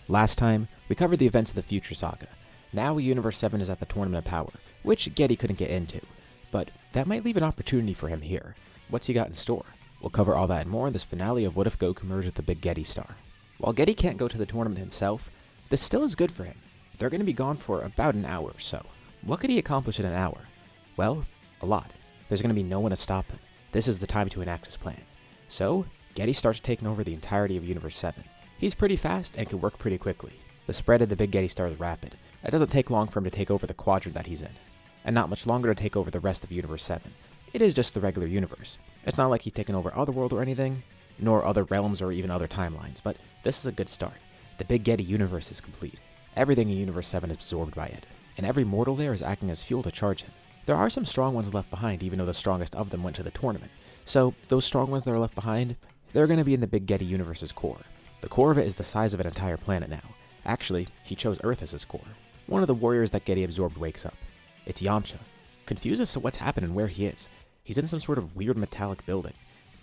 Last time, we covered the events of the Future Saga. Now Universe 7 is at the Tournament of Power, which Getty couldn't get into. But that might leave an opportunity for him here. What's he got in store? We'll cover all that and more in this finale of What If Goku merged with the Big Gete Star. While Getty can't go to the tournament himself, this still is good for him. They're going to be gone for about an hour or so. What could he accomplish in an hour? Well, a lot. There's going to be no one to stop him. This is the time to enact his plan. So, Getty starts taking over the entirety of Universe 7. He's pretty fast and can work pretty quickly. The spread of the Big Gete Star is rapid. It doesn't take long for him to take over the quadrant that he's in, and not much longer to take over the rest of Universe 7. It is just the regular universe. It's not like he's taken over Otherworld or anything, nor other realms or even other timelines, but this is a good start. The Big Getty universe is complete. Everything in Universe 7 is absorbed by it, and every mortal there is acting as fuel to charge him. There are some strong ones left behind, even though the strongest of them went to the tournament. So, those strong ones that are left behind, they're going to be in the Big Getty universe's core. The core of it is the size of an entire planet now. Actually, he chose Earth as his core. One of the warriors that Getty absorbed wakes up. It's Yamcha. Confused as to what's happened and where he is. He's in some sort of weird metallic building.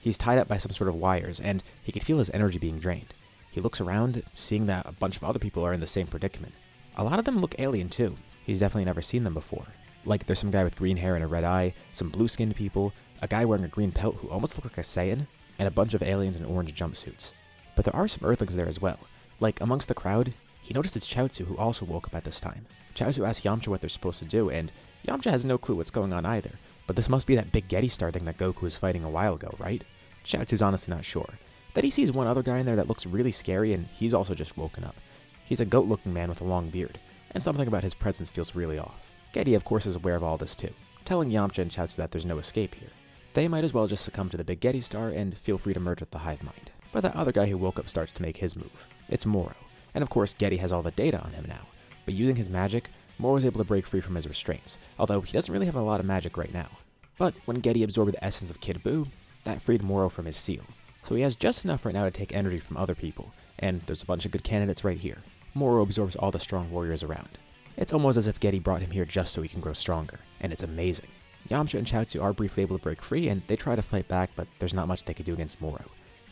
He's tied up by some sort of wires, and he can feel his energy being drained. He looks around, seeing that a bunch of other people are in the same predicament. A lot of them look alien too. He's definitely never seen them before. Like, there's some guy with green hair and a red eye, some blue-skinned people, a guy wearing a green pelt who almost looks like a Saiyan, and a bunch of aliens in orange jumpsuits. But there are some Earthlings there as well. Like, amongst the crowd, he noticed it's Chaozu who also woke up at this time. Chaozu asks Yamcha what they're supposed to do, and Yamcha has no clue what's going on either. But this must be that Big Gete Star thing that Goku was fighting a while ago, right? Chaozu's honestly not sure. Then he sees one other guy in there that looks really scary, and he's also just woken up. He's a goat-looking man with a long beard, and something about his presence feels really off. Getty, of course, is aware of all this too, telling Yamcha and Chaozu that there's no escape here. They might as well just succumb to the Big Gete Star and feel free to merge with the Hive Mind. But that other guy who woke up starts to make his move. It's Moro. And of course, Getty has all the data on him now. But using his magic, Moro is able to break free from his restraints, although he doesn't really have a lot of magic right now. But when Getty absorbed the essence of Kid Buu, that freed Moro from his seal. So he has just enough right now to take energy from other people, and there's a bunch of good candidates right here. Moro absorbs all the strong warriors around. It's almost as if Getty brought him here just so he can grow stronger, and it's amazing. Yamcha and Chaozu are briefly able to break free, and they try to fight back, but there's not much they can do against Moro.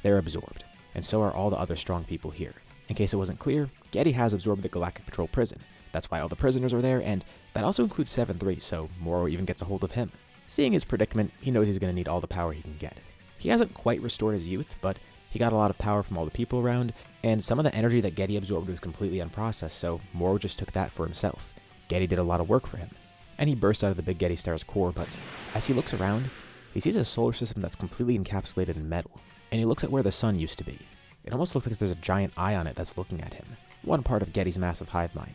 They're absorbed, and so are all the other strong people here. In case it wasn't clear, Getty has absorbed the Galactic Patrol prison. That's why all the prisoners are there, and that also includes 7-3, so Moro even gets a hold of him. Seeing his predicament, he knows he's going to need all the power he can get. He hasn't quite restored his youth, but he got a lot of power from all the people around, and some of the energy that Getty absorbed was completely unprocessed, so Moro just took that for himself. Getty did a lot of work for him, and he burst out of the Big Gete Star's core, but as he looks around, he sees a solar system that's completely encapsulated in metal, and he looks at where the sun used to be. It almost looks like there's a giant eye on it that's looking at him, one part of Getty's massive hive mind.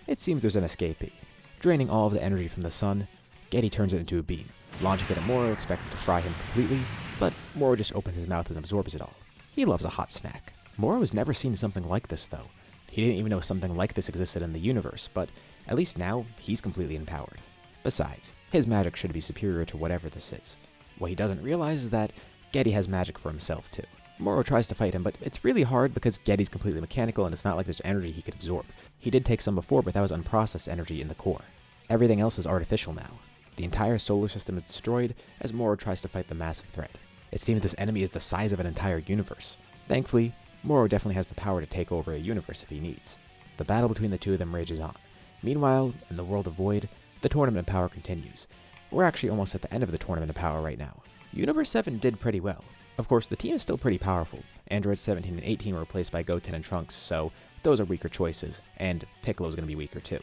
It seems there's an escapee. Draining all of the energy from the sun, Getty turns it into a beam, launching it at Moro, expecting to fry him completely, but Moro just opens his mouth and absorbs it all. He loves a hot snack. Moro has never seen something like this though. He didn't even know something like this existed in the universe, but at least now, he's completely empowered. Besides, his magic should be superior to whatever this is. What he doesn't realize is that Getty has magic for himself too. Moro tries to fight him, but it's really hard because Getty's completely mechanical and it's not like there's energy he could absorb. He did take some before, but that was unprocessed energy in the core. Everything else is artificial now. The entire solar system is destroyed as Moro tries to fight the massive threat. It seems this enemy is the size of an entire universe. Thankfully, Moro definitely has the power to take over a universe if he needs. The battle between the two of them rages on. Meanwhile, in the world of Void, the Tournament of Power continues. We're actually almost at the end of the Tournament of Power right now. Universe 7 did pretty well. Of course, the team is still pretty powerful. Androids 17 and 18 were replaced by Goten and Trunks, so those are weaker choices, and Piccolo's going to be weaker too.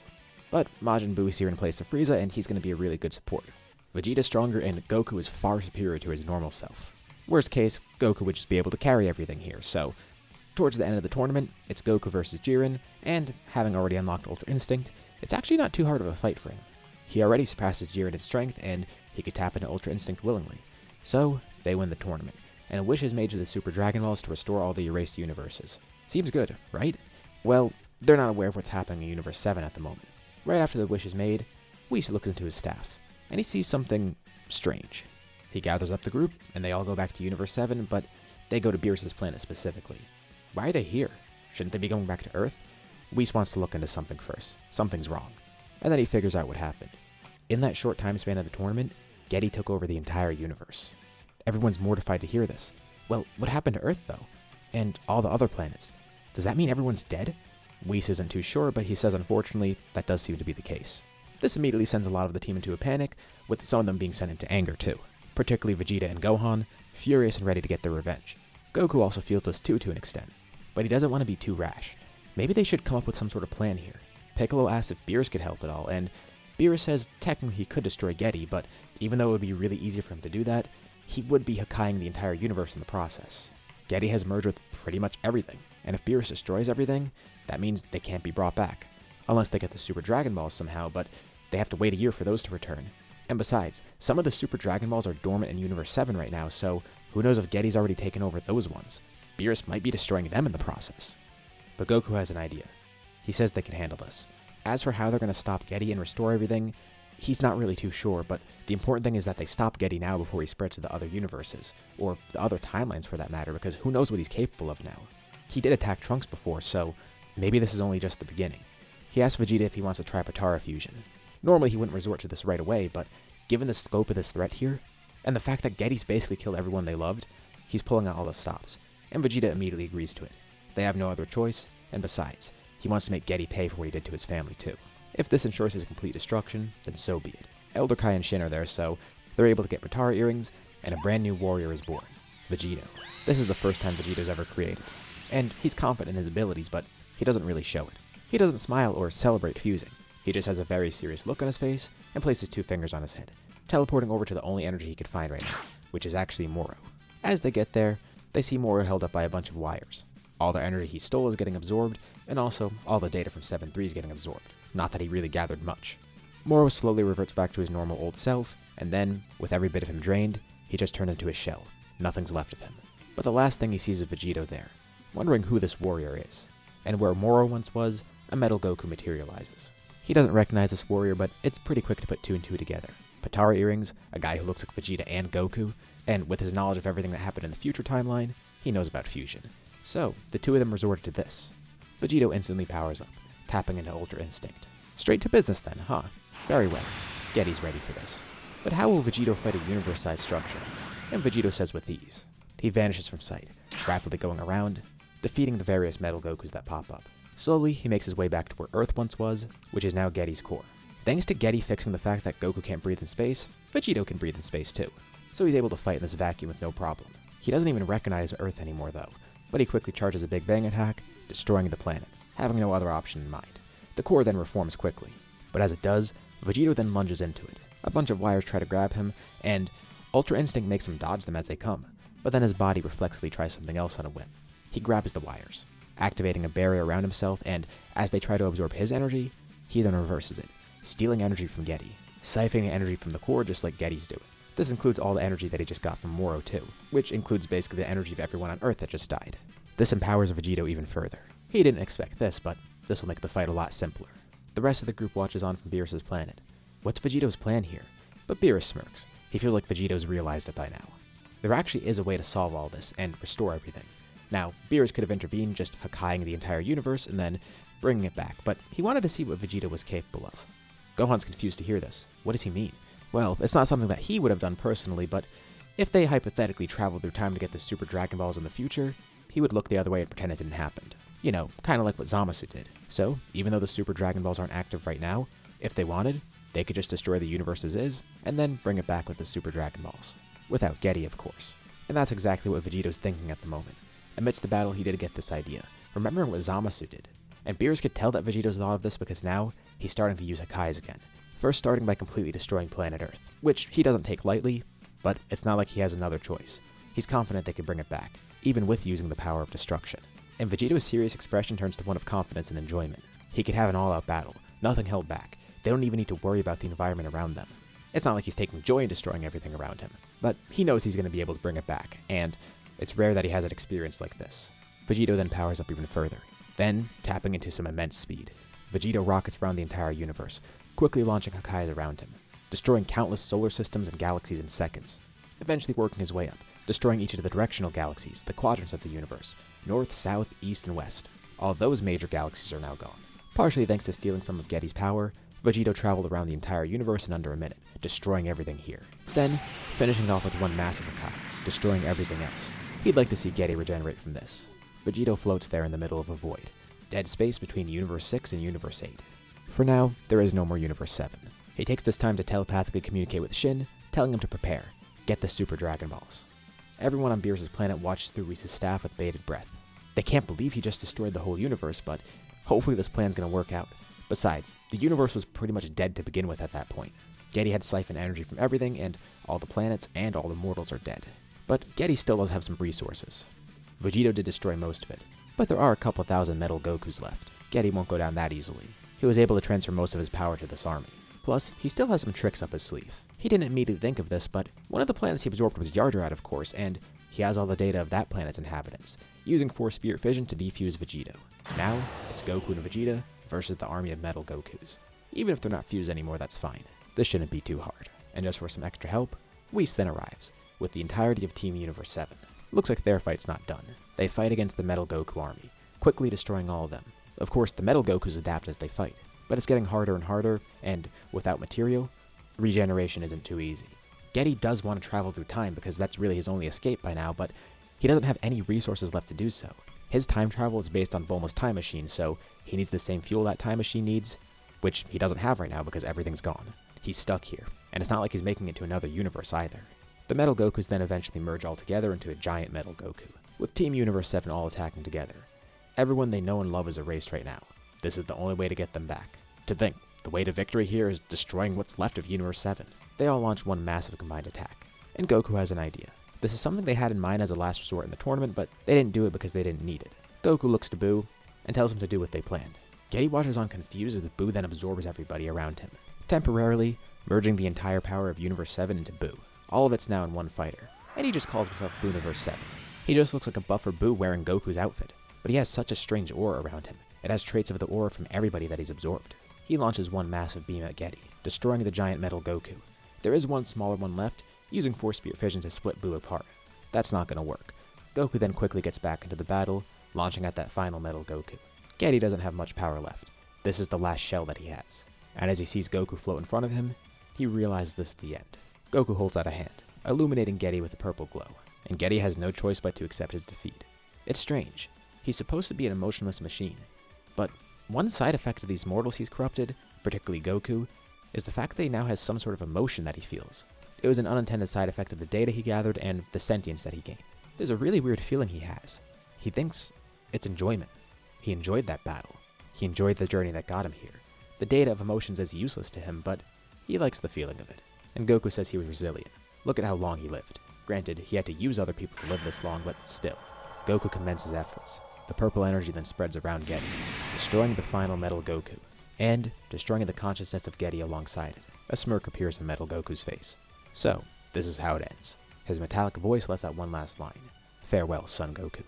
But Majin Buu is here in place of Frieza, and he's going to be a really good support. Vegeta's stronger, and Goku is far superior to his normal self. Worst case, Goku would just be able to carry everything here, so towards the end of the tournament, it's Goku versus Jiren, and having already unlocked Ultra Instinct, it's actually not too hard of a fight for him. He already surpasses Jiren in strength, and he could tap into Ultra Instinct willingly. So, they win the tournament, and a wish is made to the Super Dragon Balls to restore all the erased universes. Seems good, right? Well, they're not aware of what's happening in Universe 7 at the moment. Right after the wish is made, Whis looks into his staff, and he sees something strange. He gathers up the group, and they all go back to Universe 7, but they go to Beerus' planet specifically. Why are they here? Shouldn't they be going back to Earth? Whis wants to look into something first. Something's wrong. And then he figures out what happened. In that short time span of the tournament, Getty took over the entire universe. Everyone's mortified to hear this. Well, what happened to Earth, though? And all the other planets? Does that mean everyone's dead? Whis isn't too sure, but he says unfortunately that does seem to be the case. This immediately sends a lot of the team into a panic, with some of them being sent into anger too, particularly Vegeta and Gohan, furious and ready to get their revenge. Goku also feels this too to an extent, but he doesn't want to be too rash. Maybe they should come up with some sort of plan here. Piccolo asks if Beerus could help at all, and Beerus says technically he could destroy Getty, but even though it would be really easy for him to do that, he would be Hakkaiing the entire universe in the process. Getty has merged with pretty much everything, and if Beerus destroys everything, that means they can't be brought back. Unless they get the Super Dragon Balls somehow, but they have to wait a year for those to return. And besides, some of the Super Dragon Balls are dormant in Universe 7 right now, so who knows if Getty's already taken over those ones. Beerus might be destroying them in the process. But Goku has an idea. He says they can handle this. As for how they're going to stop Getty and restore everything, he's not really too sure, but the important thing is that they stop Getty now before he spreads to the other universes, or the other timelines for that matter, because who knows what he's capable of now. He did attack Trunks before, so maybe this is only just the beginning. He asks Vegeta if he wants to try Potara fusion. Normally he wouldn't resort to this right away, but given the scope of this threat here, and the fact that Getty's basically killed everyone they loved, he's pulling out all the stops, and Vegeta immediately agrees to it. They have no other choice, and besides, he wants to make Getty pay for what he did to his family too. If this ensures his complete destruction, then so be it. Elder Kai and Shin are there, so they're able to get Potara earrings, and a brand new warrior is born, Vegito. This is the first time Vegito's ever created, and he's confident in his abilities, but he doesn't really show it. He doesn't smile or celebrate fusing. He just has a very serious look on his face and places 2 fingers on his head, teleporting over to the only energy he could find right now, which is actually Moro. As they get there, they see Moro held up by a bunch of wires. All the energy he stole is getting absorbed, and also all the data from 7-3 is getting absorbed. Not that he really gathered much. Moro slowly reverts back to his normal old self, and then, with every bit of him drained, he just turns into a shell. Nothing's left of him. But the last thing he sees is Vegito there, wondering who this warrior is. And where Moro once was, a metal Goku materializes. He doesn't recognize this warrior, but it's pretty quick to put 2 and 2 together. Potara earrings, a guy who looks like Vegeta and Goku, and with his knowledge of everything that happened in the future timeline, he knows about fusion. So, the 2 of them resorted to this. Vegito instantly powers up, tapping into Ultra Instinct. Straight to business then, huh? Very well. Getty's ready for this. But how will Vegito fight a universe-sized structure? And Vegito says with ease. He vanishes from sight, rapidly going around, defeating the various metal Gokus that pop up. Slowly, he makes his way back to where Earth once was, which is now Getty's core. Thanks to Getty fixing the fact that Goku can't breathe in space, Vegito can breathe in space too, so he's able to fight in this vacuum with no problem. He doesn't even recognize Earth anymore though, but he quickly charges a Big Bang attack, destroying the planet, having no other option in mind. The core then reforms quickly, but as it does, Vegito then lunges into it. A bunch of wires try to grab him, and Ultra Instinct makes him dodge them as they come, but then his body reflexively tries something else on a whim. He grabs the wires, activating a barrier around himself, and as they try to absorb his energy, he then reverses it, stealing energy from Getty, siphoning energy from the core just like Getty's doing. This includes all the energy that he just got from Moro too, which includes basically the energy of everyone on Earth that just died. This empowers Vegito even further. He didn't expect this, but this will make the fight a lot simpler. The rest of the group watches on from Beerus' planet. What's Vegito's plan here? But Beerus smirks. He feels like Vegito's realized it by now. There actually is a way to solve all this and restore everything. Now, Beerus could have intervened just Hakkaiing the entire universe and then bringing it back, but he wanted to see what Vegito was capable of. Gohan's confused to hear this. What does he mean? Well, it's not something that he would have done personally, but if they hypothetically traveled through time to get the Super Dragon Balls in the future, he would look the other way and pretend it didn't happen. You know, kind of like what Zamasu did. So, even though the Super Dragon Balls aren't active right now, if they wanted, they could just destroy the universe as is, and then bring it back with the Super Dragon Balls. Without Getty, of course. And that's exactly what Vegito's thinking at the moment. Amidst the battle, he did get this idea, remembering what Zamasu did. And Beerus could tell that Vegito's thought of this because now, he's starting to use Hakkai's again. First starting by completely destroying planet Earth, which he doesn't take lightly, but it's not like he has another choice. He's confident they can bring it back, even with using the power of destruction. And Vegito's serious expression turns to one of confidence and enjoyment. He could have an all-out battle, nothing held back. They don't even need to worry about the environment around them. It's not like he's taking joy in destroying everything around him, but he knows he's going to be able to bring it back, and it's rare that he has an experience like this. Vegito then powers up even further, then tapping into some immense speed. Vegito rockets around the entire universe, quickly launching Hakkai's around him, destroying countless solar systems and galaxies in seconds, eventually working his way up, destroying each of the directional galaxies, the quadrants of the universe, north, south, east, and west. All those major galaxies are now gone. Partially thanks to stealing some of Getty's power, Vegito traveled around the entire universe in under a minute, destroying everything here. Then, finishing it off with one massive Hakkai, destroying everything else. He'd like to see Getty regenerate from this. Vegito floats there in the middle of a void, dead space between Universe 6 and Universe 8. For now, there is no more Universe 7. He takes this time to telepathically communicate with Shin, telling him to prepare, get the Super Dragon Balls. Everyone on Beerus' planet watches through Whis' staff with bated breath. They can't believe he just destroyed the whole universe, but hopefully this plan's gonna work out. Besides, the universe was pretty much dead to begin with at that point. Getty had siphoned energy from everything, and all the planets and all the mortals are dead. But Getty still does have some resources. Vegito did destroy most of it, but there are a couple thousand metal Gokus left. Getty won't go down that easily. He was able to transfer most of his power to this army. Plus, he still has some tricks up his sleeve. He didn't immediately think of this, but one of the planets he absorbed was Yardrat, of course, and he has all the data of that planet's inhabitants, using Force Spirit Fission to defuse Vegito. Now, it's Goku and Vegeta versus the army of metal Gokus. Even if they're not fused anymore, that's fine. This shouldn't be too hard. And just for some extra help, Whis then arrives, with the entirety of Team Universe 7. Looks like their fight's not done. They fight against the metal Goku army, quickly destroying all of them. Of course, the metal Gokus adapt as they fight, but it's getting harder and harder, and without material, regeneration isn't too easy. Getty does want to travel through time because that's really his only escape by now, but he doesn't have any resources left to do so. His time travel is based on Bulma's time machine, so he needs the same fuel that time machine needs, which he doesn't have right now because everything's gone. He's stuck here, and it's not like he's making it to another universe either. The metal Gokus then eventually merge all together into a giant metal Goku, with Team Universe 7 all attacking together. Everyone they know and love is erased right now. This is the only way to get them back. To think, the way to victory here is destroying what's left of Universe 7. They all launch one massive combined attack, and Goku has an idea. This is something they had in mind as a last resort in the tournament, but they didn't do it because they didn't need it. Goku looks to Boo, and tells him to do what they planned. Getty watches on confused as Boo then absorbs everybody around him, temporarily merging the entire power of Universe 7 into Boo. All of it's now in one fighter, and he just calls himself Booniverse 7. He just looks like a buffer Boo wearing Goku's outfit, but he has such a strange aura around him. It has traits of the aura from everybody that he's absorbed. He launches one massive beam at Getty, destroying the giant metal Goku. There is one smaller one left, using Force Spirit Fission to split Boo apart. That's not gonna work. Goku then quickly gets back into the battle, launching at that final metal Goku. Getty doesn't have much power left. This is the last shell that he has. And as he sees Goku float in front of him, he realizes this is the end. Goku holds out a hand, illuminating Getty with a purple glow, and Getty has no choice but to accept his defeat. It's strange. He's supposed to be an emotionless machine, but one side effect of these mortals he's corrupted, particularly Goku, is the fact that he now has some sort of emotion that he feels. It was an unintended side effect of the data he gathered and the sentience that he gained. There's a really weird feeling he has. He thinks it's enjoyment. He enjoyed that battle. He enjoyed the journey that got him here. The data of emotions is useless to him, but he likes the feeling of it. And Goku says he was resilient. Look at how long he lived. Granted, he had to use other people to live this long, but still. Goku commences efforts. The purple energy then spreads around Getty, destroying the final metal Goku, and destroying the consciousness of Getty alongside it. A smirk appears in metal Goku's face. So, this is how it ends. His metallic voice lets out one last line. Farewell, Son Goku.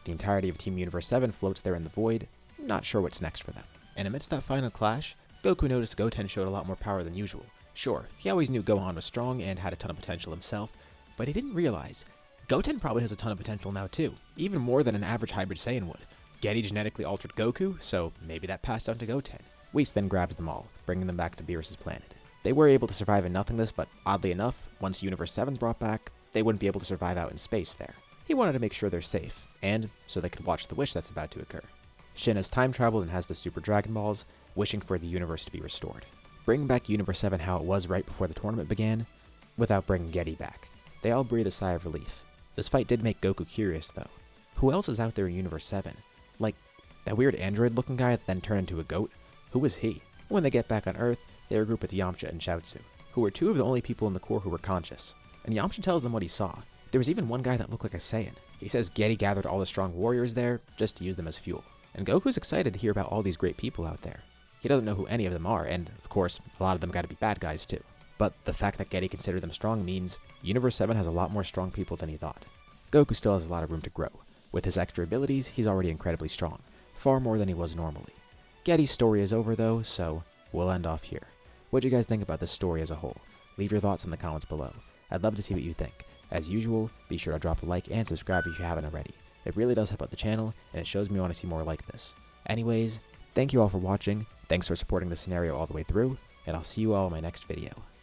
The entirety of Team Universe 7 floats there in the void, not sure what's next for them. And amidst that final clash, Goku noticed Goten showed a lot more power than usual. Sure, he always knew Gohan was strong and had a ton of potential himself, but he didn't realize Goten probably has a ton of potential now too, even more than an average hybrid Saiyan would. Getty genetically altered Goku, so maybe that passed down to Goten. Whis then grabs them all, bringing them back to Beerus' planet. They were able to survive in nothingness, but oddly enough, once Universe 7's brought back, they wouldn't be able to survive out in space there. He wanted to make sure they're safe, and so they could watch the wish that's about to occur. Shin has time traveled and has the Super Dragon Balls, wishing for the universe to be restored. Bringing back Universe 7 how it was right before the tournament began, without bringing Getty back. They all breathe a sigh of relief. This fight did make Goku curious, though. Who else is out there in Universe 7? Like, that weird android-looking guy that then turned into a goat? Who was he? When they get back on Earth, they regroup with Yamcha and Chaozu, who were two of the only people in the Corps who were conscious. And Yamcha tells them what he saw. There was even one guy that looked like a Saiyan. He says Getty gathered all the strong warriors there, just to use them as fuel. And Goku's excited to hear about all these great people out there. He doesn't know who any of them are, and, of course, a lot of them gotta be bad guys too. But the fact that Getty considered them strong means Universe 7 has a lot more strong people than he thought. Goku still has a lot of room to grow. With his extra abilities, he's already incredibly strong, far more than he was normally. Getty's story is over though, so we'll end off here. What do you guys think about this story as a whole? Leave your thoughts in the comments below. I'd love to see what you think. As usual, be sure to drop a like and subscribe if you haven't already. It really does help out the channel, and it shows me you want to see more like this. Anyways, thank you all for watching, thanks for supporting the scenario all the way through, and I'll see you all in my next video.